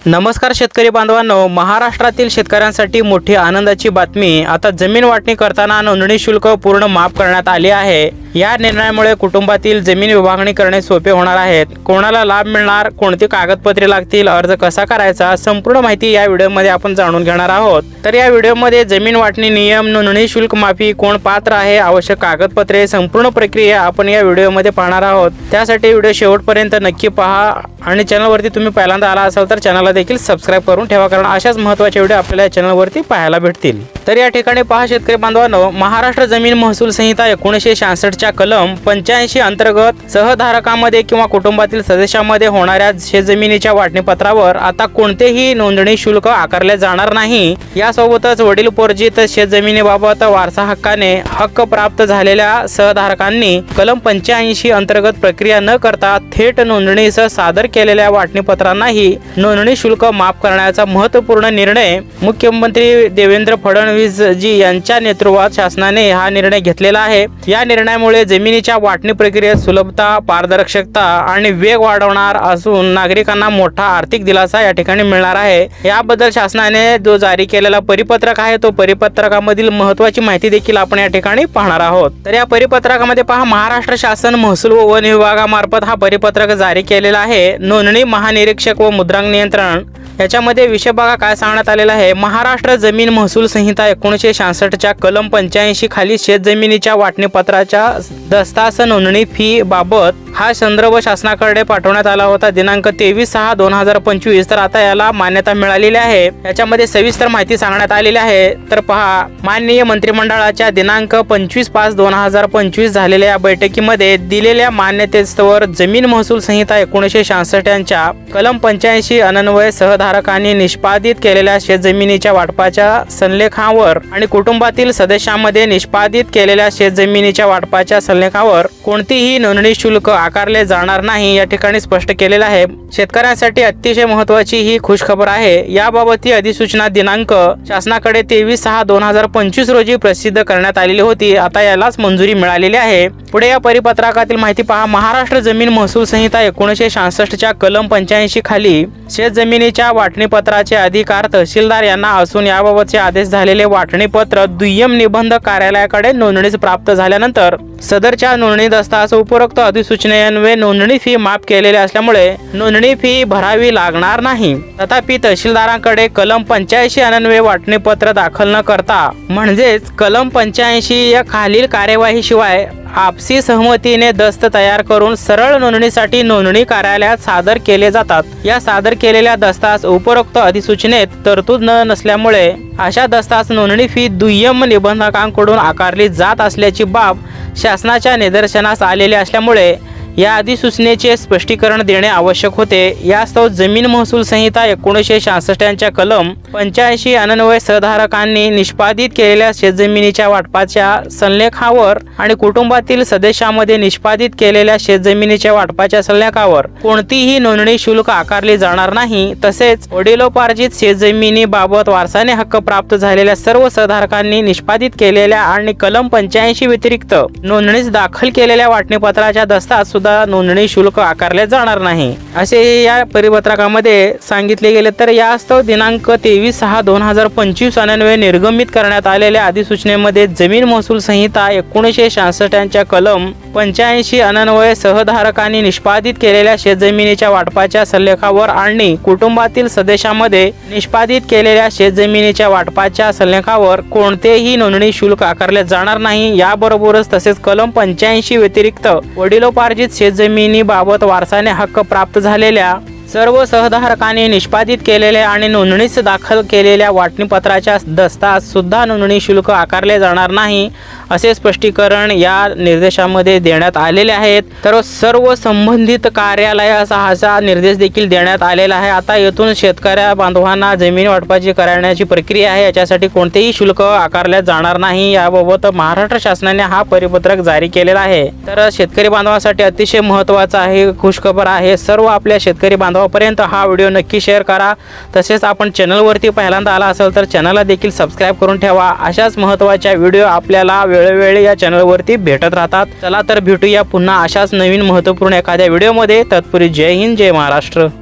नमस्कार शेतकरी बांधवांनो, महाराष्ट्रातील शेतकऱ्यांसाठी मोठी आनंदाची बातमी। आता जमीन वाटणी करताना नोंदणी शुल्क पूर्ण माफ करण्यात आले आहे। या निर्णयामुळे कुटुंबातील जमीन विभागणी करणे सोपे होणार आहे। कोणाला लाभ मिळणार, कोणती कागदपत्रे लागतील, अर्ज कसा करायचा, संपूर्ण माहिती या व्हिडिओमध्ये आपण जाणून घेणार आहोत। तर या व्हिडिओमध्ये जमीन वाटणी नियम, नोंदणी शुल्क माफी, कोण पात्र आहे, आवश्यक कागदपत्रे, संपूर्ण प्रक्रिया आपण या व्हिडिओमध्ये पाहणार आहोत। त्यासाठी व्हिडिओ शेवटपर्यंत नक्की पहा आणि चॅनलवरती तुम्ही पहिल्यांदा आला असाल तर चॅनलला देखील सबस्क्राइब करून ठेवा, कारण अशाच महत्त्वाचे व्हिडिओ आपल्याला चॅनलवरती पाहायला भेटतील। तर या ठिकाणी पहा शेतकरी बांधवांनो, महाराष्ट्र जमीन महसूल संहिता 1966 च्या कलम 85 अंतर्गत सहधारकांमध्ये किंवा कुटुंबातील सदस्यांमध्ये होणाऱ्या शेतजमिनीच्या वाटणीपत्रावर आता कोणतेही नोंदणी शुल्क आकारले जाणार नाही। यासोबतच वडीलपोर्जित शेतजमिनीबाबत वारसा हक्काने हक्क प्राप्त झालेल्या सहधारकांनी कलम 85 अंतर्गत प्रक्रिया न करता थेट नोंदणीसह सादर केलेल्या वाटणीपत्रांनाही नोंदणी शुल्क माफ करण्याचा महत्त्वपूर्ण निर्णय मुख्यमंत्री देवेंद्र फडणवीस जी यांच्या नेतृत्वात शासनाने हा निर्णय घेतलेला आहे। या निर्णयामुळे जमिनीच्या वाटणी प्रक्रियेत सुलभता, पारदर्शकता आणि वेग वाढवणार असून नागरिकांना मोठा आर्थिक दिलासा या ठिकाणी मिळणार आहे। याबद्दल शासनाने जो जारी केलेला परिपत्रक आहे तो परिपत्रकामधील महत्त्वाची माहिती देखील आपण या ठिकाणी पाहणार आहोत। तर या परिपत्रकामध्ये पहा, महाराष्ट्र शासन महसूल व वन विभागामार्फत हा परिपत्रक जारी केलेला आहे। नोंदणी महानिरीक्षक व मुद्रांक नियंत्रण याच्यामध्ये विषय बघा काय सांगण्यात आलेला आहे। महाराष्ट्र जमीन महसूल संहिता 1966 च्या कलम 85 खाली शेतजमिनीच्या वाटणीपत्राच्या दस्तास नोंदणी फी बाबत हा संदर्भ शासनाकडे पाठवण्यात आला होता दिनांक 23/6/2025। तर आता याला मान्यता मिळालेली आहे। याच्यामध्ये सविस्तर माहिती सांगण्यात आलेली आहे। तर पहा, माननीय मंत्रिमंडळाच्या दिनांक 25/5/2025 झालेल्या या बैठकीमध्ये दिलेल्या मान्यतेवर जमीन महसूल संहिता 1966 यांच्या कलम 85 अन्वये सहधारकांनी निष्पादित केलेल्या शेतजमिनीच्या वाटपाच्या सल्लेखावर आणि कुटुंबातील सदस्यांमध्ये निष्पादित केलेल्या शेतजमिनीच्या वाटपाच्या सल्लेखावर कोणतीही नोंदणी शुल्क आकारले जाणार नाही या ठिकाणी स्पष्ट केलेलं आहे। शेतकऱ्यांसाठी अतिशय महत्त्वाची ही खुशखबर आहे। याबाबतची अधिसूचना दिनांक शासनाकडे 23/6/2025 रोजी प्रसिद्ध करण्यात आलेली होती। आता यालाच मंजुरी मिळालेली आहे। पुढे या परिपत्रकातील माहिती पहा, महाराष्ट्र जमीन महसूल संहिता 1966 च्या कलम 85 खाली शेतजमिनीच्या वाटणीपत्राचे अधिकार तहसीलदार यांना असून याबाबतचे आदेश झालेले वाटणीपत्र दुय्यम निबंधक कार्यालयाकडे नोंदणीस प्राप्त झाल्यानंतर सदरच्या नोंदणी दस्तास उपरोक्त अधिसूचनेन्वये नोंदणी फी माफ केलेली असल्यामुळे नोंदणी फी भरावी लागणार नाही। तथापि तहसीलदारांकडे कलम 85 अन्वये वाटणीपत्र दाखल न करता म्हणजेच कलम 85 या खालील कार्यवाहीशिवाय आपसी सहमतीने दस्त तयार करून सरळ नोंदणीसाठी नोंदणी कार्यालयात सादर केले जातात। या सादर केलेल्या दस्तास उपरोक्त अधिसूचनेत तरतूद नसल्यामुळे अशा दस्तास नोंदणी फी दुय्यम निबंधकांकडून आकारली जात असल्याची बाब शासनाच्या निदर्शनास आलेली असल्यामुळे या अधिसूचनेचे स्पष्टीकरण देणे आवश्यक होते। यास्तव जमीन महसूल संहिता 1966 यांच्या कलम 85 अन्वये सहधारकांनी निष्पादित केलेल्या शेतजमिनीच्या वाटपाच्या सल्लेखावर आणि कुटुंबातील सदस्यांमध्ये निष्पादित केलेल्या शेतजमिनीच्या वाटपाच्या सल्लेखावर कोणतीही नोंदणी शुल्क आकारले जाणार नाही। तसेच वडिलोपार्जित शेतजमिनीबाबत वारसाने हक्क प्राप्त झालेल्या सर्व सहधारकांनी निष्पादित केलेल्या आणि कलम 85 व्यतिरिक्त नोंदणीस दाखल केलेल्या वाटणीपत्राच्या दस्तास नोंदणी शुल्क आकारले जाणार नाही असे या परिपत्रकामध्ये सांगितले गेले। तर यास्तव दिनांक 23/6/2025 अन्वये निर्गमित करण्यात आलेल्या अधिसूचनेमध्ये जमीन महसूल संहिता 1966 यांच्या कलम 85 अन्वये सहधारकांनी निष्पादित केलेल्या शेतजमिनीच्या वाटपाच्या सल्लेखावर आणि कुटुंबातील सदस्यांमध्ये निष्पादित केलेल्या शेतजमिनीच्या वाटपाच्या सल्लेखावर कोणतेही नोंदणी शुल्क आकारले जाणार नाही। याबरोबरच तसेच कलम 85 व्यतिरिक्त वडिलोपार्जित शेतजमिनीबाबत वारसाने हक्क प्राप्त झालेल्या सर्व सहधारकांनी निष्पादित केलेल्या आणि नोंदणीस दाखल केलेल्या वाटणीपत्राच्या दस्तास सुद्धा नोंदणी शुल्क आकारले जाणार नाही असे स्पष्टीकरण या निर्देशामध्ये देण्यात आलेले आहेत। तर सर्व संबंधित कार्यालयास असा निर्देश देखील देण्यात आलेला आहे। आता येथून शेतकऱ्या बांधवांना जमीन वाटपाची करण्याची प्रक्रिया आहे, याच्यासाठी कोणतेही शुल्क आकारले जाणार नाही। याबाबत महाराष्ट्र शासनाने हा परिपत्रक जारी केलेला आहे। तर शेतकरी बांधवांसाठी अतिशय महत्त्वाचा आहे, खुशखबर आहे। सर्व आपल्या शेतकरी बांधवांपर्यंत हा व्हिडिओ नक्की शेअर करा। तसेच आपण चॅनलवरती पहिल्यांदा आला असेल तर चॅनलला देखील सबस्क्राइब करून ठेवा। अशाच महत्त्वाच्या व्हिडिओ आपल्याला वेळोवेळी या चॅनलवरती भेटत राहतात। चला तर भेटूया पुन्हा अशाच नवीन महत्त्वपूर्ण एखाद्या व्हिडिओमध्ये। तत्पूर्वी जय हिंद, जय महाराष्ट्र।